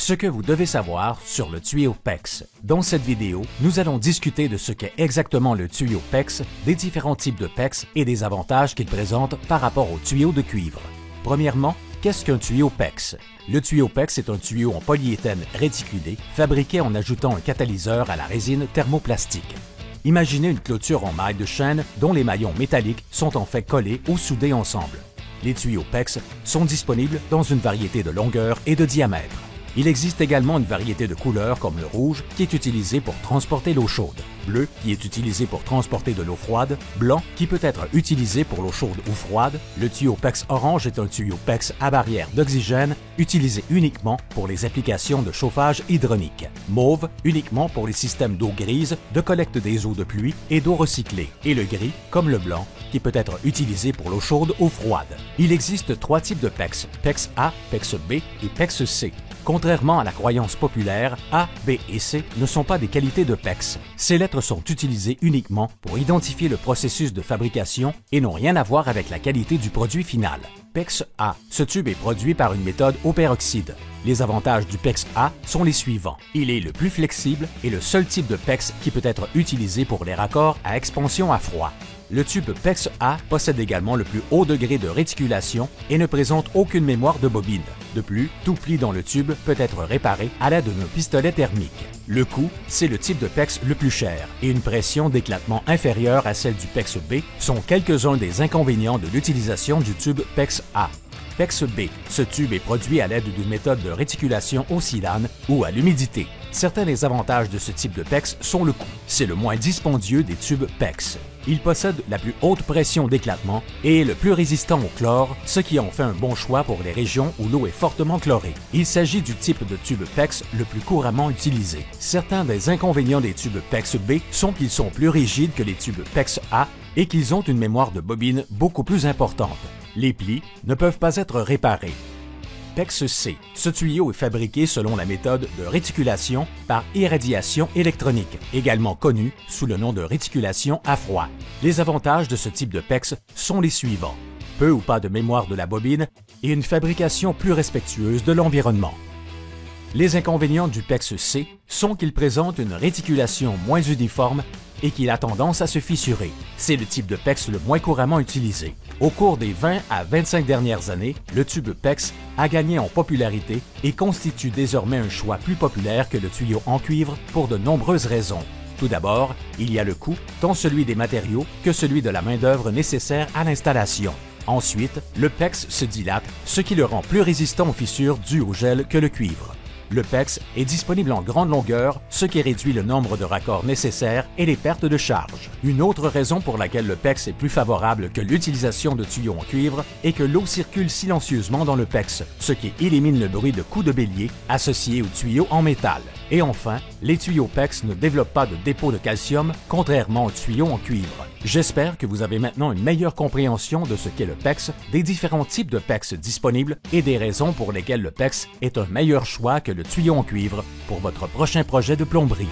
Ce que vous devez savoir sur le tuyau PEX. Dans cette vidéo, nous allons discuter de ce qu'est exactement le tuyau PEX, des différents types de PEX et des avantages qu'il présente par rapport au tuyau de cuivre. Premièrement, qu'est-ce qu'un tuyau PEX? Le tuyau PEX est un tuyau en polyéthène réticulé fabriqué en ajoutant un catalyseur à la résine thermoplastique. Imaginez une clôture en maille de chaîne dont les maillons métalliques sont en fait collés ou soudés ensemble. Les tuyaux PEX sont disponibles dans une variété de longueur et de diamètre. Il existe également une variété de couleurs comme le rouge qui est utilisé pour transporter l'eau chaude, bleu qui est utilisé pour transporter de l'eau froide, blanc qui peut être utilisé pour l'eau chaude ou froide. Le tuyau PEX orange est un tuyau PEX à barrière d'oxygène utilisé uniquement pour les applications de chauffage hydraulique. Mauve uniquement pour les systèmes d'eau grise, de collecte des eaux de pluie et d'eau recyclée. Et le gris, comme le blanc, qui peut être utilisé pour l'eau chaude ou froide. Il existe trois types de PEX, PEX A, PEX B et PEX C. Contrairement à la croyance populaire, A, B et C ne sont pas des qualités de PEX. Ces lettres sont utilisées uniquement pour identifier le processus de fabrication et n'ont rien à voir avec la qualité du produit final. PEX A. Ce tube est produit par une méthode au peroxyde. Les avantages du PEX A sont les suivants. Il est le plus flexible et le seul type de PEX qui peut être utilisé pour les raccords à expansion à froid. Le tube PEX A possède également le plus haut degré de réticulation et ne présente aucune mémoire de bobine. De plus, tout pli dans le tube peut être réparé à l'aide d'un pistolet thermique. Le coût, c'est le type de PEX le plus cher et une pression d'éclatement inférieure à celle du PEX B sont quelques-uns des inconvénients de l'utilisation du tube PEX A. PEX B. Ce tube est produit à l'aide d'une méthode de réticulation au silane ou à l'humidité. Certains des avantages de ce type de PEX sont le coût. C'est le moins dispendieux des tubes PEX. Il possède la plus haute pression d'éclatement et est le plus résistant au chlore, ce qui en fait un bon choix pour les régions où l'eau est fortement chlorée. Il s'agit du type de tube PEX le plus couramment utilisé. Certains des inconvénients des tubes PEX B sont qu'ils sont plus rigides que les tubes PEX A et qu'ils ont une mémoire de bobine beaucoup plus importante. Les plis ne peuvent pas être réparés. PEX C. Ce tuyau est fabriqué selon la méthode de réticulation par irradiation électronique, également connue sous le nom de réticulation à froid. Les avantages de ce type de PEX sont les suivants. Peu ou pas de mémoire de la bobine et une fabrication plus respectueuse de l'environnement. Les inconvénients du PEX C sont qu'il présente une réticulation moins uniforme et qu'il a tendance à se fissurer. C'est le type de PEX le moins couramment utilisé. Au cours des 20 à 25 dernières années, le tube PEX a gagné en popularité et constitue désormais un choix plus populaire que le tuyau en cuivre pour de nombreuses raisons. Tout d'abord, il y a le coût, tant celui des matériaux que celui de la main-d'œuvre nécessaire à l'installation. Ensuite, le PEX se dilate, ce qui le rend plus résistant aux fissures dues au gel que le cuivre. Le PEX est disponible en grande longueur, ce qui réduit le nombre de raccords nécessaires et les pertes de charge. Une autre raison pour laquelle le PEX est plus favorable que l'utilisation de tuyaux en cuivre est que l'eau circule silencieusement dans le PEX, ce qui élimine le bruit de coups de bélier associé aux tuyaux en métal. Et enfin, les tuyaux PEX ne développent pas de dépôt de calcium, contrairement aux tuyaux en cuivre. J'espère que vous avez maintenant une meilleure compréhension de ce qu'est le PEX, des différents types de PEX disponibles et des raisons pour lesquelles le PEX est un meilleur choix que le tuyau en cuivre pour votre prochain projet de plomberie.